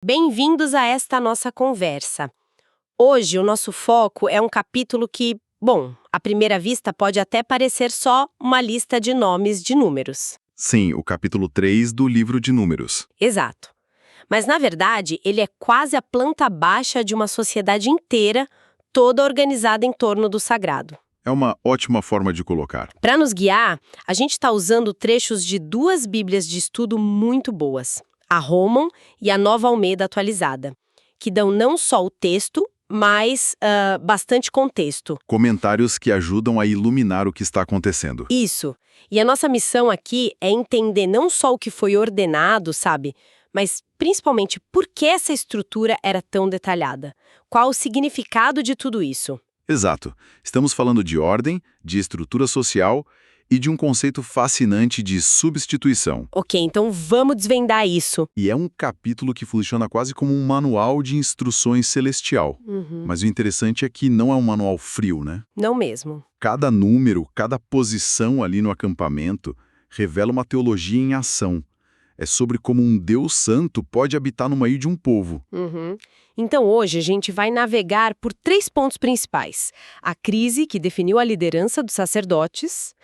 Bem-vindos a esta nossa conversa. Hoje, o nosso foco é um capítulo que, bom, à primeira vista pode até parecer só uma lista de nomes de números. Sim, o capítulo 3 do livro de Números. Exato. Mas, na verdade, ele é quase a planta baixa de uma sociedade inteira, toda organizada em torno do sagrado. É uma ótima forma de colocar. Para nos guiar, a gente está usando trechos de duas bíblias de estudo muito boas, a Roman e a Nova Almeida atualizada, que dão não só o texto, mas bastante contexto. Comentários que ajudam a iluminar o que está acontecendo. Isso. E a nossa missão aqui é entender não só o que foi ordenado, sabe? Mas, principalmente, por que essa estrutura era tão detalhada. Qual o significado de tudo isso? Exato. Estamos falando de ordem, de estrutura social e de um conceito fascinante de substituição. Ok, então vamos desvendar isso. E é um capítulo que funciona quase como um manual de instruções celestial. Mas o interessante é que não é um manual frio, né? Não mesmo. Cada número, cada posição ali no acampamento revela uma teologia em ação. É sobre como um Deus santo pode habitar no meio de um povo. Então hoje a gente vai navegar por 3 pontos principais. A crise que definiu a liderança dos sacerdotes,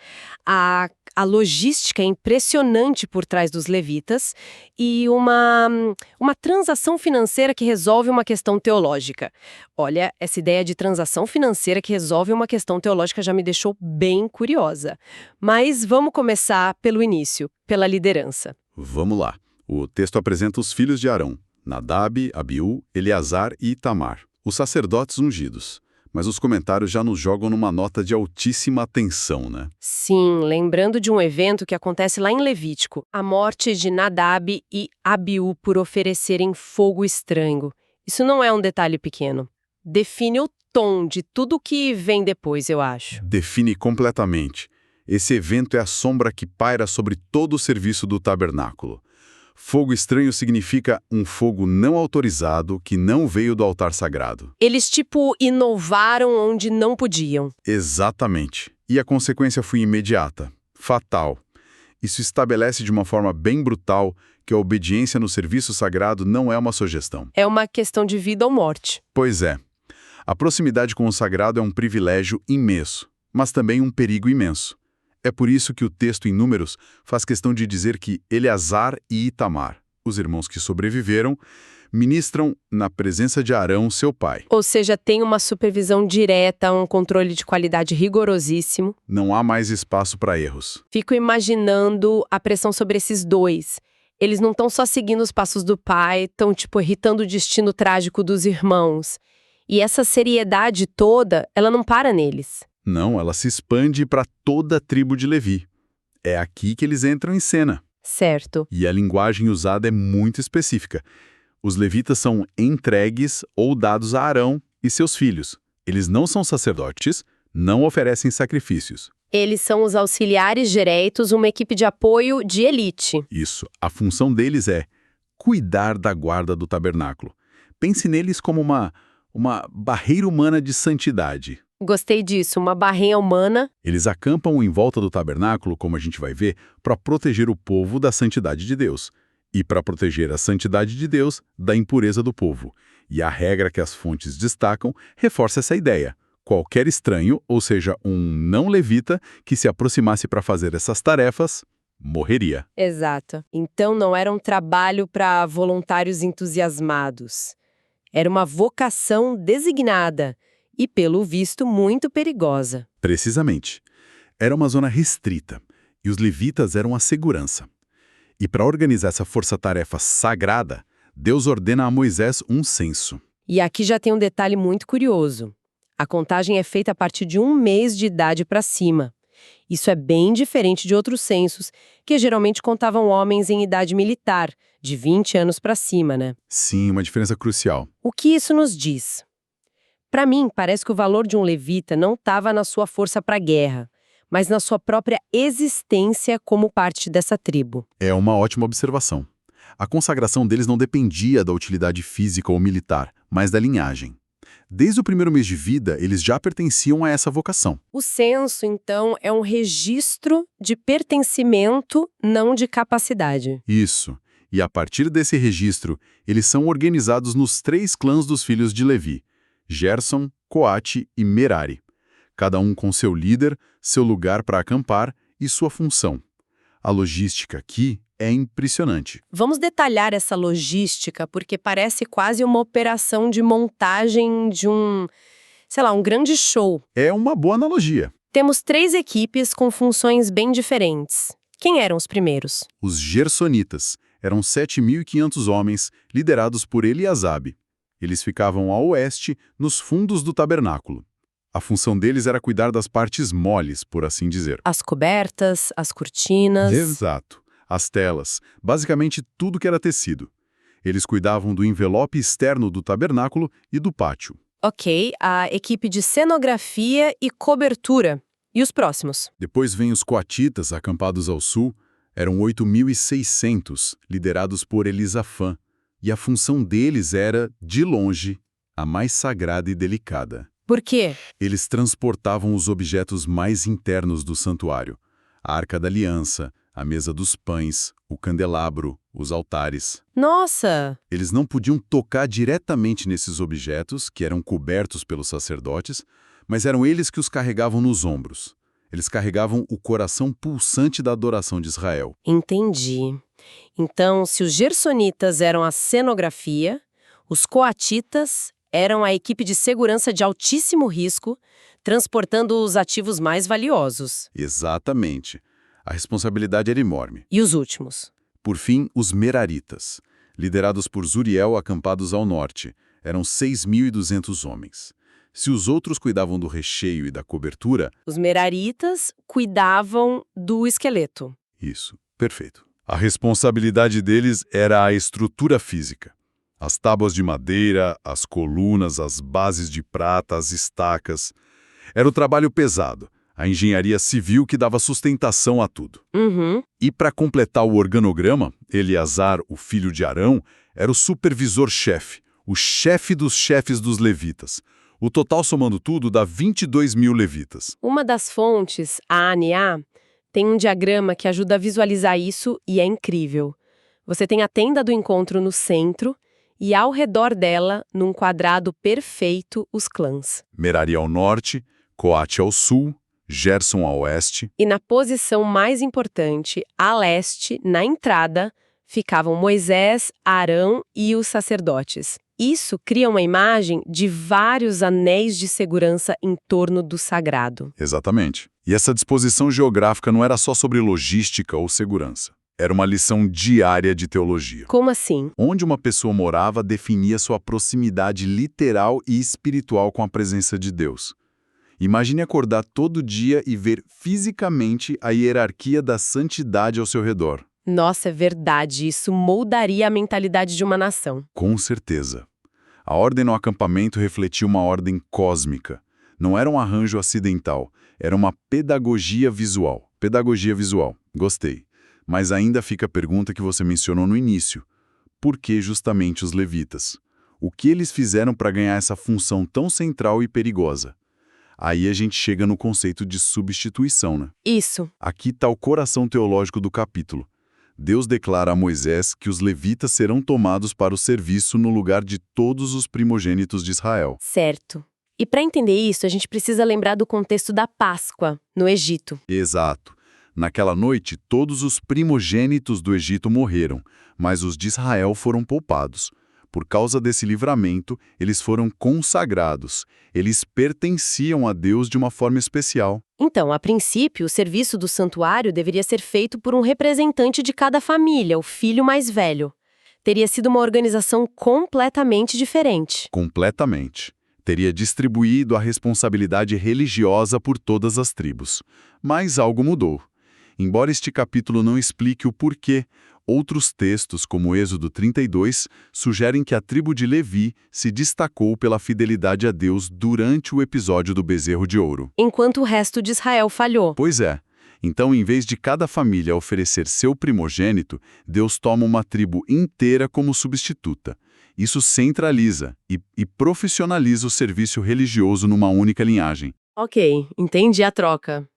a logística impressionante por trás dos levitas e uma transação financeira que resolve uma questão teológica. Olha, essa ideia de transação financeira que resolve uma questão teológica já me deixou bem curiosa. Mas vamos começar pelo início, pela liderança. Vamos lá. O texto apresenta os filhos de Arão, Nadab, Abiú, Eleazar e Itamar, os sacerdotes ungidos. Mas os comentários já nos jogam numa nota de altíssima tensão, né? Sim, lembrando de um evento que acontece lá em Levítico, a morte de Nadab e Abiú por oferecerem fogo estranho. Isso não é um detalhe pequeno. Define o tom de tudo que vem depois, eu acho. Define completamente. Esse evento é a sombra que paira sobre todo o serviço do tabernáculo. Fogo estranho significa um fogo não autorizado que não veio do altar sagrado. Eles, inovaram onde não podiam. Exatamente. E a consequência foi imediata, fatal. Isso estabelece de uma forma bem brutal que a obediência no serviço sagrado não é uma sugestão. É uma questão de vida ou morte. Pois é. A proximidade com o sagrado é um privilégio imenso, mas também um perigo imenso. É por isso que o texto em Números faz questão de dizer que Eleazar e Itamar, os irmãos que sobreviveram, ministram na presença de Arão, seu pai. Ou seja, tem uma supervisão direta, um controle de qualidade rigorosíssimo. Não há mais espaço para erros. Fico imaginando a pressão sobre esses dois. Eles não estão só seguindo os passos do pai, estão, irritando o destino trágico dos irmãos. E essa seriedade toda, ela não para neles. Não, ela se expande para toda a tribo de Levi. É aqui que eles entram em cena. Certo. E a linguagem usada é muito específica. Os levitas são entregues ou dados a Arão e seus filhos. Eles não são sacerdotes, não oferecem sacrifícios. Eles são os auxiliares diretos, uma equipe de apoio de elite. Isso. A função deles é cuidar da guarda do tabernáculo. Pense neles como uma barreira humana de santidade. Gostei disso, uma barreira humana. Eles acampam em volta do tabernáculo, como a gente vai ver, para proteger o povo da santidade de Deus. E para proteger a santidade de Deus da impureza do povo. E a regra que as fontes destacam reforça essa ideia. Qualquer estranho, ou seja, um não levita, que se aproximasse para fazer essas tarefas, morreria. Exato. Então não era um trabalho para voluntários entusiasmados. Era uma vocação designada. E, pelo visto, muito perigosa. Precisamente. Era uma zona restrita, e os levitas eram a segurança. E para organizar essa força-tarefa sagrada, Deus ordena a Moisés um censo. E aqui já tem um detalhe muito curioso. A contagem é feita a partir de 1 mês de idade para cima. Isso é bem diferente de outros censos, que geralmente contavam homens em idade militar, de 20 anos para cima, né? Sim, uma diferença crucial. O que isso nos diz? Para mim, parece que o valor de um levita não estava na sua força para a guerra, mas na sua própria existência como parte dessa tribo. É uma ótima observação. A consagração deles não dependia da utilidade física ou militar, mas da linhagem. Desde o primeiro mês de vida, eles já pertenciam a essa vocação. O censo, então, é um registro de pertencimento, não de capacidade. Isso. E a partir desse registro, eles são organizados nos 3 clãs dos filhos de Levi: Gerson, Coate e Merari. Cada um com seu líder, seu lugar para acampar e sua função. A logística aqui é impressionante. Vamos detalhar essa logística, porque parece quase uma operação de montagem de um grande show. É uma boa analogia. Temos 3 equipes com funções bem diferentes. Quem eram os primeiros? Os Gersonitas eram 7.500 homens, liderados por Eliasabe. Eles ficavam a oeste, nos fundos do tabernáculo. A função deles era cuidar das partes moles, por assim dizer. As cobertas, as cortinas... Exato. As telas, basicamente tudo que era tecido. Eles cuidavam do envelope externo do tabernáculo e do pátio. Ok, a equipe de cenografia e cobertura. E os próximos? Depois vem os coatitas, acampados ao sul. Eram 8.600, liderados por Elisafã. E a função deles era, de longe, a mais sagrada e delicada. Por quê? Eles transportavam os objetos mais internos do santuário. A Arca da Aliança, a mesa dos pães, o candelabro, os altares. Nossa! Eles não podiam tocar diretamente nesses objetos, que eram cobertos pelos sacerdotes, mas eram eles que os carregavam nos ombros. Eles carregavam o coração pulsante da adoração de Israel. Entendi. Então, se os gersonitas eram a cenografia, os coatitas eram a equipe de segurança de altíssimo risco, transportando os ativos mais valiosos. Exatamente. A responsabilidade era enorme. E os últimos? Por fim, os Meraritas, liderados por Zuriel, acampados ao norte. Eram 6.200 homens. Se os outros cuidavam do recheio e da cobertura... Os Meraritas cuidavam do esqueleto. Isso, perfeito. A responsabilidade deles era a estrutura física. As tábuas de madeira, as colunas, as bases de prata, as estacas. Era o trabalho pesado, a engenharia civil que dava sustentação a tudo. Uhum. E para completar o organograma, Eleazar, o filho de Arão, era o supervisor-chefe, o chefe dos chefes dos levitas. O total, somando tudo, dá 22.000 levitas. Uma das fontes, a ANA, tem um diagrama que ajuda a visualizar isso e é incrível. Você tem a tenda do encontro no centro e ao redor dela, num quadrado perfeito, os clãs. Merari ao norte, Coate ao sul, Gerson ao oeste. E na posição mais importante, a leste, na entrada, ficavam Moisés, Arão e os sacerdotes. Isso cria uma imagem de vários anéis de segurança em torno do sagrado. Exatamente. E essa disposição geográfica não era só sobre logística ou segurança. Era uma lição diária de teologia. Como assim? Onde uma pessoa morava definia sua proximidade literal e espiritual com a presença de Deus. Imagine acordar todo dia e ver fisicamente a hierarquia da santidade ao seu redor. Nossa, é verdade. Isso moldaria a mentalidade de uma nação. Com certeza. A ordem no acampamento refletia uma ordem cósmica. Não era um arranjo acidental, era uma pedagogia visual. Pedagogia visual. Gostei. Mas ainda fica a pergunta que você mencionou no início. Por que justamente os levitas? O que eles fizeram para ganhar essa função tão central e perigosa? Aí a gente chega no conceito de substituição, né? Isso. Aqui está o coração teológico do capítulo. Deus declara a Moisés que os levitas serão tomados para o serviço no lugar de todos os primogênitos de Israel. Certo. E para entender isso, a gente precisa lembrar do contexto da Páscoa, no Egito. Exato. Naquela noite, todos os primogênitos do Egito morreram, mas os de Israel foram poupados. Por causa desse livramento, eles foram consagrados. Eles pertenciam a Deus de uma forma especial. Então, a princípio, o serviço do santuário deveria ser feito por um representante de cada família, o filho mais velho. Teria sido uma organização completamente diferente. Completamente. Teria distribuído a responsabilidade religiosa por todas as tribos. Mas algo mudou. Embora este capítulo não explique o porquê, outros textos, como Êxodo 32, sugerem que a tribo de Levi se destacou pela fidelidade a Deus durante o episódio do bezerro de ouro. Enquanto o resto de Israel falhou. Pois é. Então, em vez de cada família oferecer seu primogênito, Deus toma uma tribo inteira como substituta. Isso centraliza e profissionaliza o serviço religioso numa única linhagem. Ok, entendi a troca.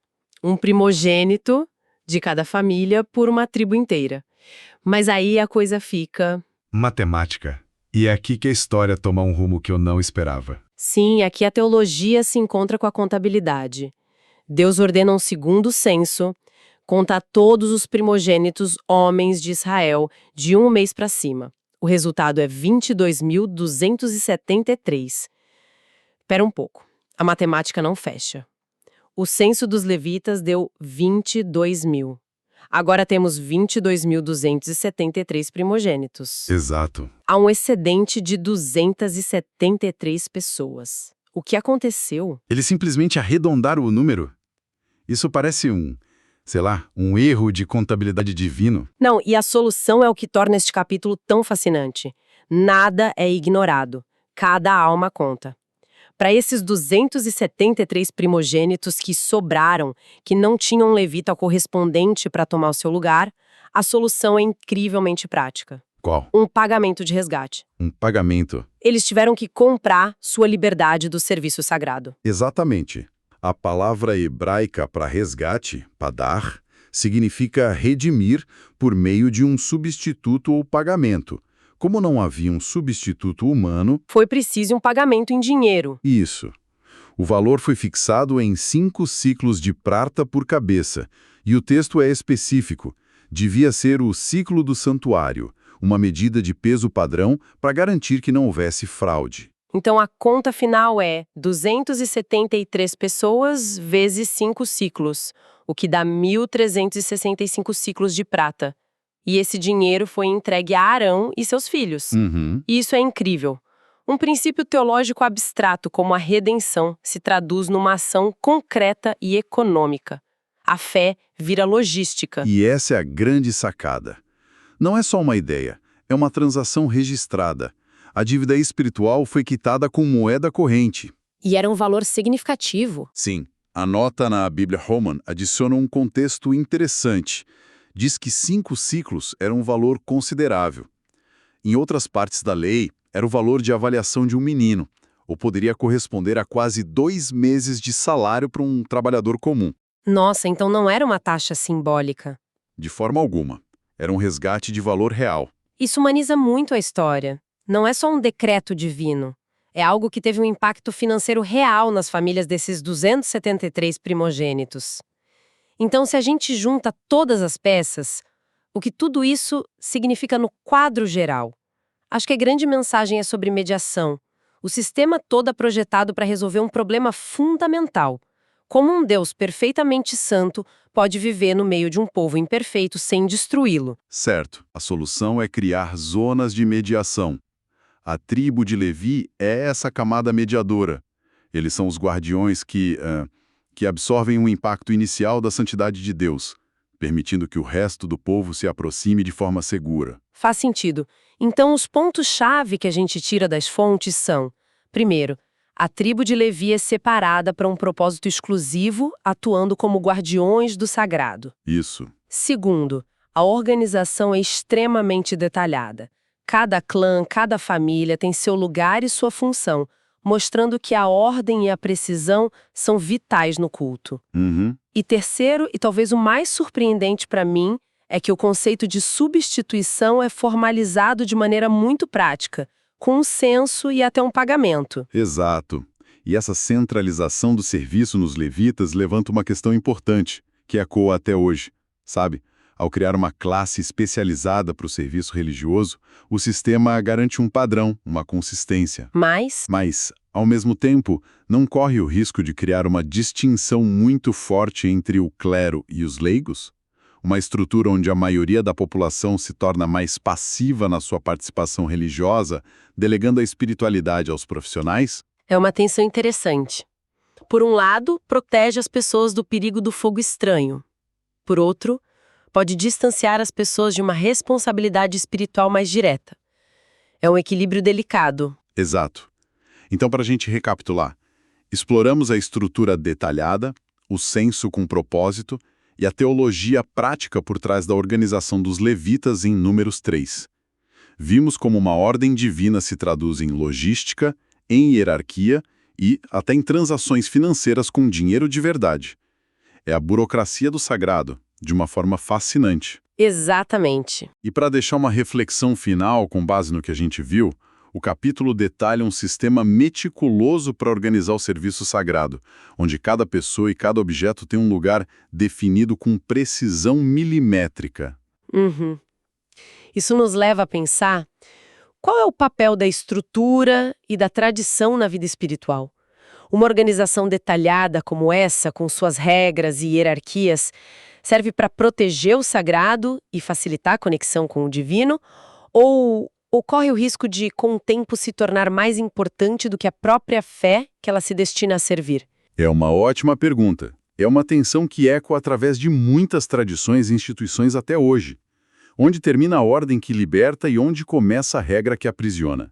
Um primogênito de cada família por uma tribo inteira. Mas aí a coisa fica... Matemática. E é aqui que a história toma um rumo que eu não esperava. Sim, aqui a teologia se encontra com a contabilidade. Deus ordena um segundo censo, conta todos os primogênitos homens de Israel de um mês para cima. O resultado é 22.273. Espera um pouco, a matemática não fecha. O censo dos levitas deu 22.000. Agora temos 22.273 primogênitos. Exato. Há um excedente de 273 pessoas. O que aconteceu? Eles simplesmente arredondaram o número. Isso parece um erro de contabilidade divino. Não, e a solução é o que torna este capítulo tão fascinante. Nada é ignorado. Cada alma conta. Para esses 273 primogênitos que sobraram, que não tinham um levita correspondente para tomar o seu lugar, a solução é incrivelmente prática. Qual? Um pagamento de resgate. Um pagamento. Eles tiveram que comprar sua liberdade do serviço sagrado. Exatamente. A palavra hebraica para resgate, padar, significa redimir por meio de um substituto ou pagamento. Como não havia um substituto humano... Foi preciso um pagamento em dinheiro. Isso. O valor foi fixado em 5 ciclos de prata por cabeça, e o texto é específico. Devia ser o ciclo do santuário, uma medida de peso padrão para garantir que não houvesse fraude. Então a conta final é 273 pessoas vezes 5 ciclos, o que dá 1.365 ciclos de prata. E esse dinheiro foi entregue a Arão e seus filhos. E isso é incrível. Um princípio teológico abstrato como a redenção se traduz numa ação concreta e econômica. A fé vira logística. E essa é a grande sacada. Não é só uma ideia, é uma transação registrada. A dívida espiritual foi quitada com moeda corrente. E era um valor significativo. Sim, a nota na Bíblia Roman adiciona um contexto interessante. Diz que 5 ciclos era um valor considerável. Em outras partes da lei, era o valor de avaliação de um menino, ou poderia corresponder a quase 2 meses de salário para um trabalhador comum. Nossa, então não era uma taxa simbólica. De forma alguma. Era um resgate de valor real. Isso humaniza muito a história. Não é só um decreto divino. É algo que teve um impacto financeiro real nas famílias desses 273 primogênitos. Então, se a gente junta todas as peças, o que tudo isso significa no quadro geral? Acho que a grande mensagem é sobre mediação. O sistema todo é projetado para resolver um problema fundamental. Como um Deus perfeitamente santo pode viver no meio de um povo imperfeito sem destruí-lo? Certo, a solução é criar zonas de mediação. A tribo de Levi é essa camada mediadora. Eles são os guardiões que absorvem o impacto inicial da santidade de Deus, permitindo que o resto do povo se aproxime de forma segura. Faz sentido. Então, os pontos-chave que a gente tira das fontes são: primeiro, a tribo de Levi é separada para um propósito exclusivo, atuando como guardiões do sagrado. Isso. Segundo, a organização é extremamente detalhada. Cada clã, cada família tem seu lugar e sua função, mostrando que a ordem e a precisão são vitais no culto. E terceiro, e talvez o mais surpreendente para mim, é que o conceito de substituição é formalizado de maneira muito prática, com um censo e até um pagamento. Exato. E essa centralização do serviço nos levitas levanta uma questão importante, que ecoa até hoje, sabe? Ao criar uma classe especializada para o serviço religioso, o sistema garante um padrão, uma consistência. Mas, ao mesmo tempo, não corre o risco de criar uma distinção muito forte entre o clero e os leigos? Uma estrutura onde a maioria da população se torna mais passiva na sua participação religiosa, delegando a espiritualidade aos profissionais? É uma tensão interessante. Por um lado, protege as pessoas do perigo do fogo estranho. Por outro, pode distanciar as pessoas de uma responsabilidade espiritual mais direta. É um equilíbrio delicado. Exato. Então, para a gente recapitular, exploramos a estrutura detalhada, o censo com propósito e a teologia prática por trás da organização dos levitas em Números 3. Vimos como uma ordem divina se traduz em logística, em hierarquia e até em transações financeiras com dinheiro de verdade. É a burocracia do sagrado, de uma forma fascinante. Exatamente. E para deixar uma reflexão final com base no que a gente viu, o capítulo detalha um sistema meticuloso para organizar o serviço sagrado, onde cada pessoa e cada objeto tem um lugar definido com precisão milimétrica. Uhum. Isso nos leva a pensar qual é o papel da estrutura e da tradição na vida espiritual. Uma organização detalhada como essa, com suas regras e hierarquias, serve para proteger o sagrado e facilitar a conexão com o divino? Ou ocorre o risco de, com o tempo, se tornar mais importante do que a própria fé que ela se destina a servir? É uma ótima pergunta. É uma tensão que ecoa através de muitas tradições e instituições até hoje. Onde termina a ordem que liberta e onde começa a regra que aprisiona.